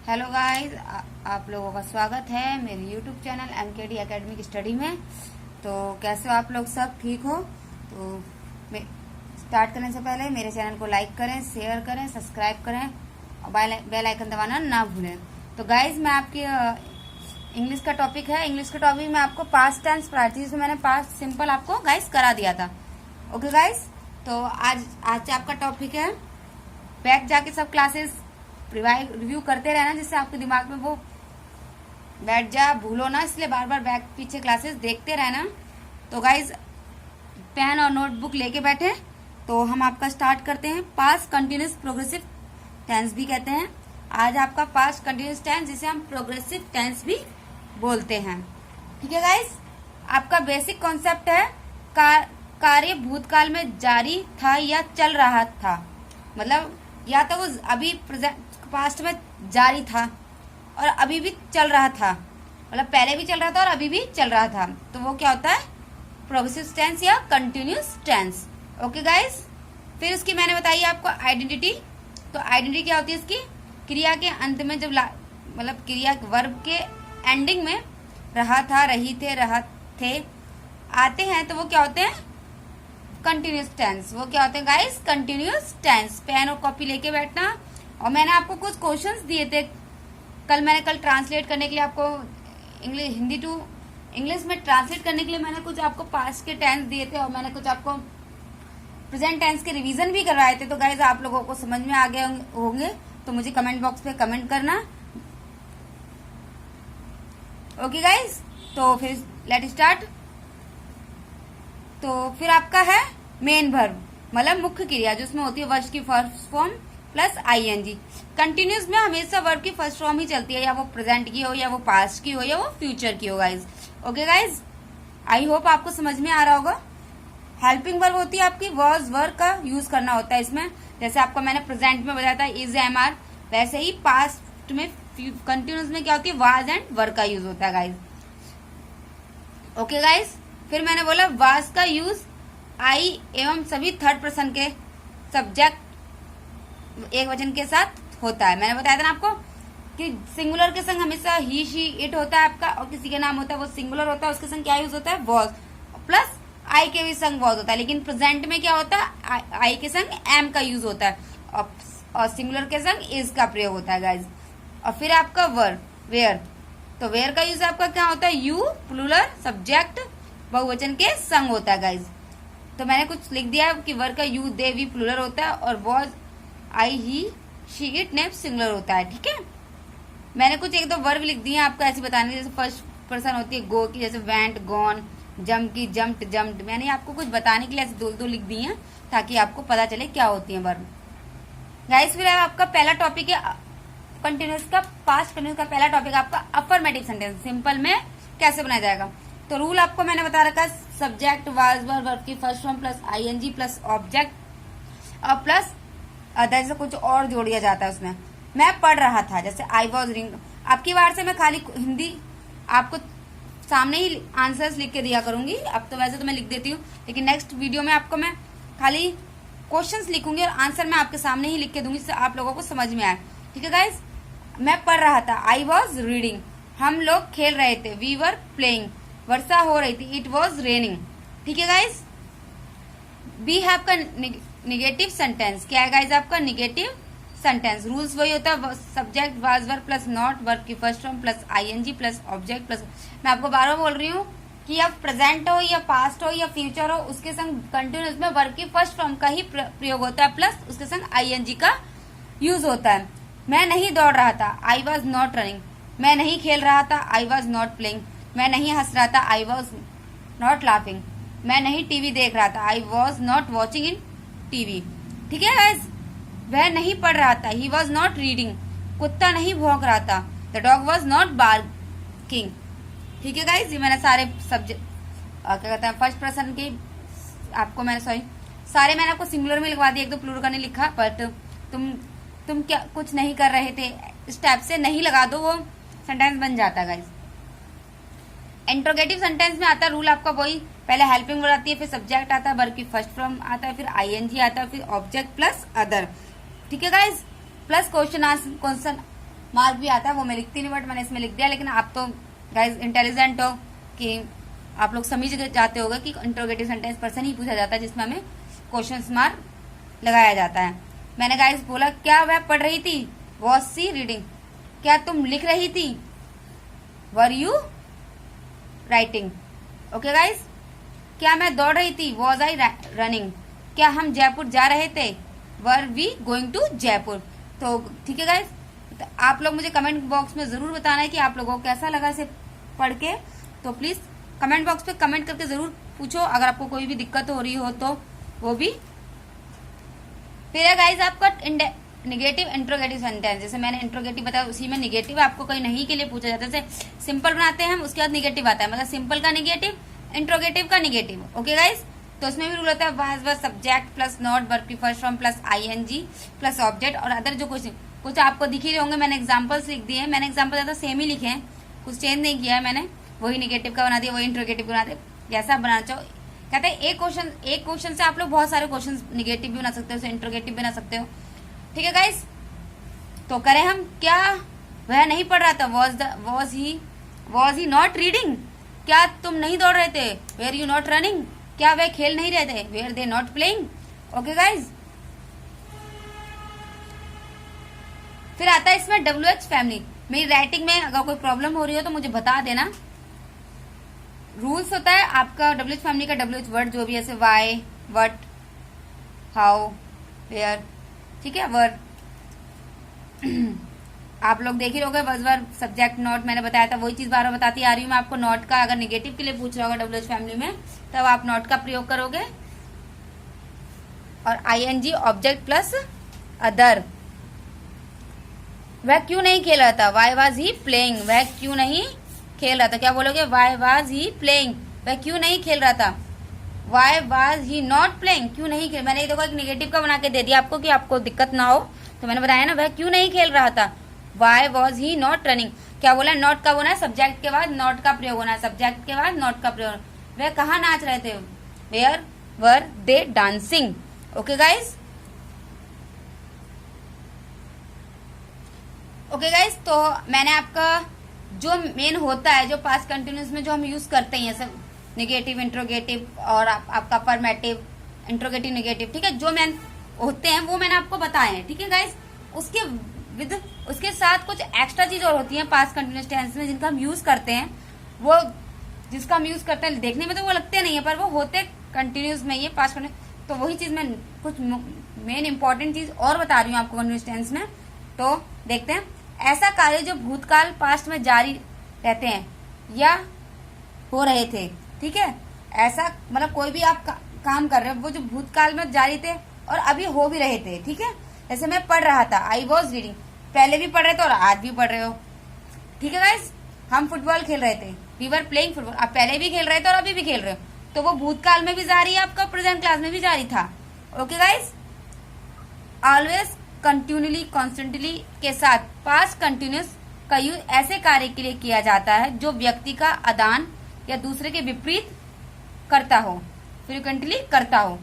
Hello guys, आप लोगों का स्वागत है मेरे YouTube channel MKD academic study में। तो कैसे हो आप लोग? सब ठीक हो? तो स्टार्ट करने से पहले मेरे चैनल को लाइक करें, शेयर करें, सब्सक्राइब करें और बेल आइकन दबाना ना भूलें। तो गाइस, मैं आपकी इंग्लिश का टॉपिक है। इंग्लिश का टॉपिक में आपको पास्ट टेंस पढ़ाई थी, जिसमें मैंने पास्ट सिंपल आपको गाइस करा दिया था। ओके गाइस, तो आज आपका टॉपिक है बैक जाके सब क्लासेस रिव्यू करते रहना, जिससे आपके दिमाग में वो बैठ जा, भूलो ना, इसलिए बार बार बैक पीछे क्लासेस देखते रहना। तो गाइज, पेन और नोटबुक लेके बैठे, तो हम आपका स्टार्ट करते हैं। पास्ट कंटिन्यूस प्रोग्रेसिव टेंस भी कहते हैं। आज आपका पास्ट कंटिन्यूस टेंस, जिसे हम प्रोग्रेसिव टेंस भी बोलते हैं। ठीक है गाइज, आपका बेसिक कॉन्सेप्ट है कार्य भूतकाल में जारी था या चल रहा था। मतलब या तो वो अभी पास्ट में जारी था और अभी भी चल रहा था, मतलब पहले भी चल रहा था और अभी भी चल रहा था, तो वो क्या होता है? प्रोग्रेसिव टेंस या कंटिन्यूस टेंस। ओके गाइस, फिर उसकी मैंने बताई आपको आइडेंटिटी। तो आइडेंटिटी क्या होती है? इसकी क्रिया के अंत में जब मतलब क्रिया वर्ब के एंडिंग में रहा था, रही थे, रहा थे आते हैं, तो वो क्या होते हैं? Continuous tense. वो क्या होते हैं गाइस? Continuous tense. पेन और कॉपी लेके बैठना। और मैंने आपको कुछ क्वेश्चंस दिए थे कल ट्रांसलेट करने के लिए, आपको इंग्लिश हिंदी टू इंग्लिश में ट्रांसलेट करने के लिए मैंने कुछ आपको पास्ट के टेंस दिए थे और मैंने कुछ आपको प्रेजेंट टेंस के रिवीजन भी करवाए थे। तो गाइज, आप लोगों को समझ में आ गए होंगे, तो मुझे कमेंट बॉक्स पे कमेंट करना। ओके गाइज, तो फिर लेट स्टार्ट। तो फिर आपका है मेन वर्ब, मतलब मुख्य क्रिया, जो उसमें होती है वर्ब की first form plus ING. Continuous में हमेशा वर्ब की फर्स्ट फॉर्म ही चलती है, या वो प्रेजेंट की हो, या वो पास्ट की हो, या वो फ्यूचर की हो guys. Okay guys, I hope आपको समझ में आ रहा होगा। हेल्पिंग वर्ब होती है आपकी, वॉज वर का यूज करना होता है इसमें। जैसे आपको मैंने प्रेजेंट में बताया था इज एम आर, वैसे ही पास्ट में कंटिन्यूस में क्या होती है? वाज एंड वर का यूज होता है गाइज। ओके गाइज, फिर मैंने बोला वाज का यूज आई एवं सभी थर्ड पर्सन के सब्जेक्ट एक वचन के साथ होता है। मैंने बताया था ना आपको कि सिंगुलर के संग हमेशा ही, शी, इट होता है आपका, और किसी का नाम होता है वो सिंगुलर होता है, उसके संग क्या यूज होता है? वॉज। प्लस आई के भी संग वॉज होता है। लेकिन प्रेजेंट में क्या होता है? आई के संग एम का यूज होता है और सिंगुलर के संग इज का प्रयोग होता है गाइज। और फिर आपका वर, वेयर। तो वेयर का यूज आपका क्या होता है? यू प्लूरल सब्जेक्ट बहुवचन के संग होता है गाइज। तो मैंने कुछ लिख दिया है कि वर का यू, दे, वी प्लूरल होता है, और was I, he, she, it name singular होता है। ठीक है, मैंने कुछ एक दो वर्ब लिख दिए आपको ऐसे बताने, जैसे फर्स्ट पर्सन होती है गो की, जैसे वेंट, गॉन, जम की, जम्प्ड, जम्प्ड। मैंने आपको कुछ बताने के लिए ऐसे दो लिख दिए हैं, ताकि आपको पता चले क्या होती है वर्ब। गाइस, फिर आपका पहला टॉपिक है कंटिन्यूस का, पास्ट कंटिन्यूस का पहला टॉपिक आपका अफर्मेटिव सेंटेंस। सिंपल में कैसे बनाया जाएगा? तो रूल आपको मैंने बता रखा है, सब्जेक्ट वाज वर वर्ब की first form plus ING plus object और प्लस अदर से कुछ और जोड़ दिया जाता है उसमें। मैं पढ़ रहा था, जैसे आई वॉज रीडिंग। आपकी बार से मैं खाली हिंदी आपको सामने ही आंसर्स लिख के दिया करूंगी। अब तो वैसे तो मैं लिख देती हूँ, लेकिन नेक्स्ट वीडियो में आपको मैं खाली क्वेश्चंस लिखूंगी और आंसर मैं आपके सामने ही लिख के दूंगी, जिससे आप लोगों को समझ में आए। ठीक है गाइज, मैं पढ़ रहा था, आई वॉज रीडिंग। हम लोग खेल रहे थे, वी वर प्लेइंग। वर्षा हो रही थी, इट वॉज रेनिंग। ठीक है गाइज, बी है आपका निगेटिव सेंटेंस। क्या है गाइज? आपका निगेटिव सेंटेंस। रूल्स वही होता है, subject was verb plus not, verb की first form plus ING plus object plus. मैं आपको बार बार बोल रही हूँ कि अब प्रेजेंट हो या पास्ट हो या फ्यूचर हो, उसके संग कंटिन्यूस में वर्ब की फर्स्ट फॉर्म का ही प्रयोग होता है, प्लस उसके संग आईएनजी का यूज होता है। मैं नहीं दौड़ रहा था, आई वॉज नॉट रनिंग। मैं नहीं खेल रहा था, आई वॉज नॉट प्लेइंग। मैं नहीं हंस रहा था, आई वॉज नॉट लाफिंग। मैं नहीं टीवी देख रहा था, I was not watching in TV. ठीक है गाइस, वह नहीं पढ़ रहा था, ही वॉज नॉट रीडिंग। कुत्ता नहीं भौंक रहा था, the dog was not barking. ठीक है गाइस, ये मैंने सारे सब्जेक्ट क्या कहते हैं फर्स्ट पर्सन के आपको मैंने सारे मैंने आपको सिंगुलर में लिखवा दिया, एक दो प्लूरल का नहीं लिखा। बट तुम क्या कुछ नहीं कर रहे थे, इस टाइप से नहीं लगा दो, वो सेंटेंस बन जाता है गाइस। इंट्रोगेटिव सेंटेंस में आता है रूल आपका वही, पहले हेल्पिंग वर्ब आती है, फिर सब्जेक्ट आता है, वर्ब की फर्स्ट फॉर्म आता है, फिर आईएनजी आता है, फिर ऑब्जेक्ट प्लस अदर। ठीक है गाइज, प्लस क्वेश्चन मार्क भी आता है, वो मैं लिखती नहीं बट मैंने इसमें लिख दिया। लेकिन आप तो गाइज इंटेलिजेंट हो कि आप लोग समझ जाते होगे कि इंट्रोगेटिव सेंटेंस पर्सन ही पूछा जाता है जिसमें हमें क्वेश्चन मार्क लगाया जाता है। मैंने गाइज बोला क्या वह पढ़ रही थी, वॉज सी रीडिंग। क्या तुम लिख रही थी, were you writing. Okay guys, क्या मैं दौड़ रही थी, वॉज आई रनिंग। क्या हम जयपुर जा रहे थे, were we going to Jaipur. तो ठीक है गाइज, तो आप लोग मुझे कमेंट बॉक्स में जरूर बताना है कि आप लोगों को कैसा लगा इसे पढ़ के। तो प्लीज कमेंट बॉक्स पे कमेंट करके जरूर पूछो, अगर आपको कोई भी दिक्कत हो रही हो तो वो भी। फिर है गाइज आपका निगेटिव इंट्रोगेटिव सेंटेंस। जैसे मैंने इंट्रोगेटिव बताया उसी में निगेटिव आपको कहीं नहीं के लिए पूछा जाता है। जैसे सिंपल बनाते हैं हम, उसके बाद निगेटिव आता है, मतलब सिंपल का निगेटिव, इंट्रोगेटिव का निगेटिव। ओके गाइज, तो उसमें भी रूल होता है was subject plus not verb की first form plus ING plus object और अदर। जो कुछ आपको दिख ही रहे होंगे, मैंने एग्जाम्पल्स लिख दिए हैं। मैंने एग्जाम्पल ज्यादा सेम ही लिखे हैं, कुछ चेंज नहीं किया है मैंने। वही निगेटिव का बना दिया, वही इंट्रोगेटिव बना दिया, जैसा बनाना चाहो। कहते हैं एक क्वेश्चन से आप लोग बहुत सारे क्वेश्चन निगेटिव भी बना सकते हो, इंट्रोगेटिव बना सकते हो। ठीक है गाइस, तो करें हम क्या वह नहीं पढ़ रहा था, वॉज ही नॉट रीडिंग। क्या तुम नहीं दौड़ रहे थे, वेयर यू नॉट रनिंग। क्या वे खेल नहीं रहे थे, were they not playing. Okay guys, फिर आता है इसमें WH फैमिली। मेरी राइटिंग में अगर कोई प्रॉब्लम हो रही हो तो मुझे बता देना। रूल्स होता है आपका WH फैमिली का, WH वर्ड जो भी, ऐसे वाई, वट, हाउ, वेयर, ठीक है, वर्ड। आप लोग देख ही रहोगे वर्ड सब्जेक्ट नॉट, मैंने बताया था वही चीज बार बार बताती आ रही हूँ मैं आपको। नॉट का अगर निगेटिव के लिए पूछ रहा होगा WH फैमिली में, तब आप नॉट का प्रयोग करोगे। और ING ऑब्जेक्ट प्लस अदर। वह क्यों नहीं खेल रहा था, वाई वाज ही प्लेइंग। वह क्यों नहीं खेल रहा था, क्या बोलोगे, वाई वाज ही प्लेइंग। वह क्यों नहीं खेल रहा था, why was he not playing. क्यों नहीं खेल, मैंने देखो एक निगेटिव का बना के दे दिया आपको कि आपको दिक्कत ना हो, तो मैंने बताया ना वह क्यों नहीं खेल रहा था। Why was he not running. क्या बोला, नॉट का होना है, सब्जेक्ट के बाद नॉट का प्रयोग होना है, सब्जेक्ट के बाद नॉट का प्रयोग। वह कहाँ नाच रहे थे, where were they dancing. Okay guys, okay guys, तो मैंने आपका जो मेन होता है, जो पास्ट कंटिन्यूस में जो हम यूज करते हैं सब निगेटिव, इंट्रोगेटिव और आपका अफर्मेटिव, इंट्रोगेटिव, निगेटिव, ठीक है, जो मैन होते हैं वो मैंने आपको बताए हैं। ठीक है गाइज, उसके साथ कुछ एक्स्ट्रा चीज और होती है पास्ट कंटिन्यूस टेंस में जिनका हम यूज करते हैं। वो जिसका हम यूज करते हैं, देखने में तो वो लगते नहीं है पर वो होते कंटिन्यूस में, ये पास्ट कंटिन्यूस। तो वही चीज मैं कुछ मेन इंपॉर्टेंट चीज और बता रही हूँ आपको कंटिन्यूस टेंस में। तो देखते हैं, ऐसा कार्य जो भूतकाल पास्ट में जारी रहते हैं या हो रहे थे। ठीक है, ऐसा मतलब कोई भी आप काम कर रहे हो वो जो भूतकाल में जारी थे और अभी हो भी रहे थे। ठीक है, जैसे मैं पढ़ रहा था, आई वॉज रीडिंग, पहले भी पढ़ रहे थे और आज भी पढ़ रहे हो। ठीक है गाइस, हम फुटबॉल खेल रहे थे, वी वर प्लेइंग फुटबॉल, आप पहले भी खेल रहे थे और अभी भी खेल रहे हो, तो वो भूतकाल में भी जारी है, आपका प्रेजेंट क्लास में भी जारी था। Okay guys, always, continually, constantly के साथ पास्ट कंटिन्यूस का यूज ऐसे कार्य के लिए किया जाता है जो व्यक्ति का आदान या दूसरे के विपरीत करता हो, फ्रीक्वेंटली करता हो।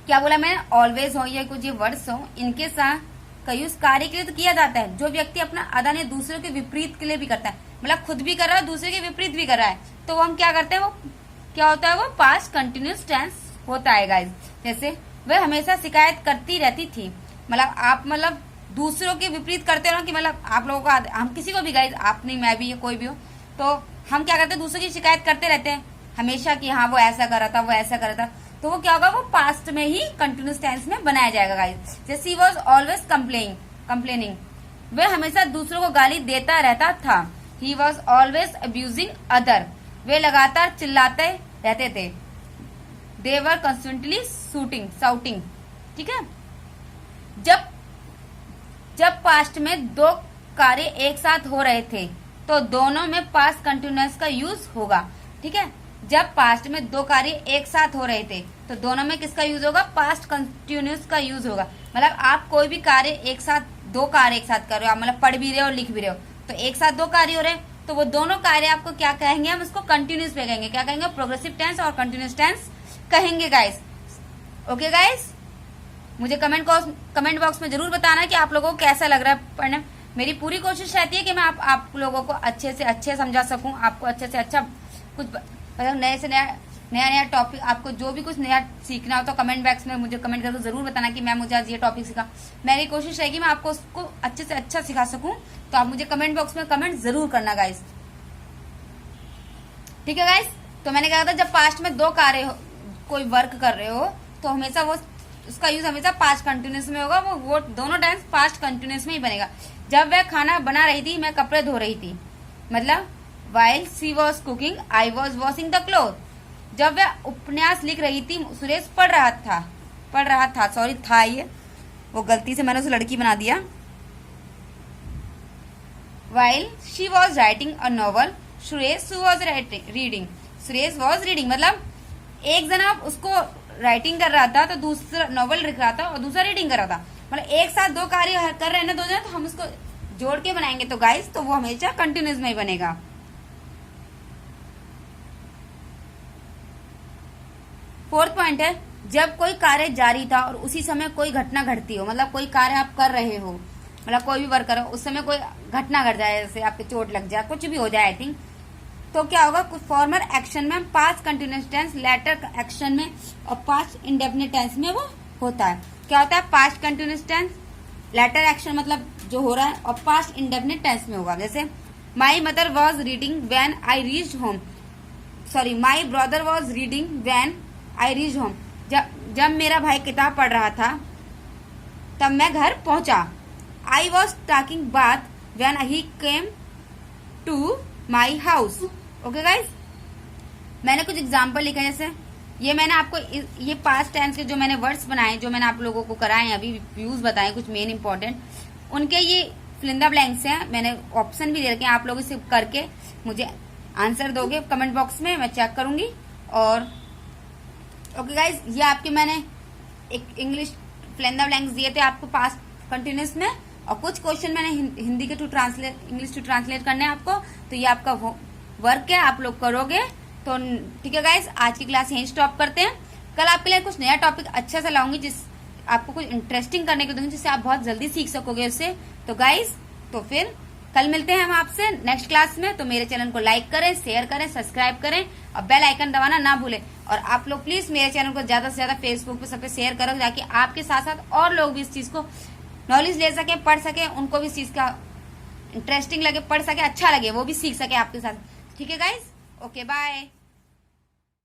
क्या बोला मैंने, ऑलवेज हो या कुछ ये वर्ड्स हो, इनके साथ का यूज कार्य के लिए तो किया जाता है जो व्यक्ति अपना आदान या दूसरों के विपरीत के लिए भी करता है, मतलब खुद भी कर रहा है दूसरे के विपरीत भी कर रहा है, तो वो हम क्या करते हैं, वो क्या होता है, वो पास्ट कंटिन्यूस टेंस होता है गाइज। जैसे वह हमेशा शिकायत करती रहती थी, मतलब आप दूसरों के विपरीत करते रहो कि मतलब आप लोगों का, हम किसी को भी गाइज, आप नहीं मैं भी कोई भी हो, तो हम क्या करते हैं, दूसरों की शिकायत करते रहते हैं हमेशा कि हाँ वो ऐसा कर रहा था, वो ऐसा कर रहा था, तो वो क्या होगा, वो पास्ट में ही कंटिन्यूस टेंस में बनाया जाएगा गाइज। जैसे ही वॉज ऑलवेज कंप्लेनिंग, वह हमेशा दूसरों को गाली देता रहता था। He was always abusing other, वे लगातार चिल्लाते रहते थे। They were constantly shouting. ठीक है, जब पास्ट में दो कार्य एक साथ हो रहे थे तो दोनों में पास्ट कंटिन्यूस का यूज होगा। ठीक है, जब पास्ट में दो कार्य एक साथ हो रहे थे तो दोनों में किसका यूज होगा, पास्ट कंटिन्यूस का यूज होगा। मतलब आप कोई भी कार्य एक साथ, दो कार्य एक साथ कर रहे हो, आप मतलब पढ़ भी रहे हो लिख भी रहे हो, तो एक साथ दो कार्य हो रहे हैं, तो वो दोनों कार्य आपको क्या कहेंगे, हम इसको कंटिन्यूस पे कहेंगे, क्या कहेंगे, प्रोग्रेसिव टेंस और कंटिन्यूस टेंस कहेंगे गाइस। ओके गाइस, मुझे कमेंट बॉक्स में जरूर बताना कि आप लोगों को कैसा लग रहा है पढ़ने। मेरी पूरी कोशिश रहती है कि मैं आप लोगों को अच्छे से अच्छे समझा सकूं, आपको अच्छे से अच्छा कुछ मतलब नए से नया टॉपिक, आपको जो भी कुछ नया सीखना हो तो कमेंट बॉक्स में मुझे कमेंट करके जरूर बताना कि मैम मुझे आज ये टॉपिक सीखा। मेरी कोशिश रहेगी मैं आपको उसको अच्छे से अच्छा सिखा सकूं, तो आप मुझे कमेंट बॉक्स में कमेंट जरूर करना गाइस। ठीक है गाइस, तो मैंने कहा था जब पास्ट में दो कार्य कोई वर्क कर रहे हो तो हमेशा वो उसका यूज हमेशा पास्ट कंटिन्यूस में होगा, वो दोनों टाइम्स पास्ट कंटिन्यूस में ही बनेगा। जब वह खाना बना रही थी मैं कपड़े धो रही थी, मतलब while she was cooking I was washing the cloth. जब वह उपन्यास लिख रही थी सुरेश पढ़ रहा था सॉरी था ये वो गलती से मैंने उसे लड़की बना दिया। While she was writing a novel Suresh was reading, Suresh was reading मतलब एक जना उसको राइटिंग कर रहा था तो दूसरा नॉवल लिख रहा था और दूसरा रीडिंग कर रहा था, मतलब एक साथ दो कार्य कर रहे हैं ना दो जने, तो हम उसको जोड़ के बनाएंगे तो गाइस तो वो हमेशा कंटिन्यूस में ही बनेगा। फोर्थ पॉइंट है जब कोई कार्य जारी था और उसी समय कोई घटना घटती हो, मतलब कोई कार्य आप कर रहे हो, मतलब कोई भी वर्क करो उस समय कोई घटना घट जाए, जैसे आपके चोट लग जाए कुछ भी हो जाए आई थिंक, तो क्या होगा कुछ फॉर्मर एक्शन में past continuous tense, later action में और पास्ट इंडेफिनिट टेंस में वो होता है। क्या होता है past continuous tense, later action मतलब जो हो रहा है, और पास्ट इंडेफिनिट टेंस में होगा। जैसे my mother was reading when I reached home, sorry my brother was reading when I reached home, जब मेरा भाई किताब पढ़ रहा था तब मैं घर पहुंचा। आई वॉज टॉकिंग बात when he came to my house. Okay guys, मैंने कुछ एग्जाम्पल लिखे, जैसे ये मैंने आपको ये पास्ट टेंस के जो मैंने वर्ड्स बनाए, जो मैंने आप लोगों को कराए अभी व्यूज बताए कुछ मेन इंपॉर्टेंट, उनके ये फिल इन द ब्लैंक्स हैं। मैंने ऑप्शन भी दे रखे हैं, आप लोग इसे करके मुझे आंसर दोगे कमेंट बॉक्स में, मैं चेक करूंगी। और ओके गाइज, ये आपके मैंने एक English fill in the blanks दिए थे आपको पास्ट कंटिन्यूस में, और कुछ क्वेश्चन मैंने हिंदी के to translate English to translate करने हैं आपको, तो ये आपका वर्क है, आप लोग करोगे तो ठीक है गाइस। आज की क्लास यहीं स्टॉप करते हैं, कल आपके लिए कुछ नया टॉपिक अच्छा सा लाऊंगी जिस आपको कुछ इंटरेस्टिंग करने को दूंगी जिससे आप बहुत जल्दी सीख सकोगे उससे। तो गाइस तो फिर कल मिलते हैं हम आपसे नेक्स्ट क्लास में। तो मेरे चैनल को लाइक करें, शेयर करें, सब्सक्राइब करें और बेल आइकन दबाना ना भूलें। और आप लोग प्लीज मेरे चैनल को ज्यादा से ज्यादा फेसबुक पे सब पे शेयर करो, ताकि आपके साथ साथ और लोग भी इस चीज को नॉलेज ले सके, पढ़ सके, उनको भी इस चीज का इंटरेस्टिंग लगे, पढ़ सके, अच्छा लगे, वो भी सीख सके आपके साथ। ठीक है गाइस, ओके बाय।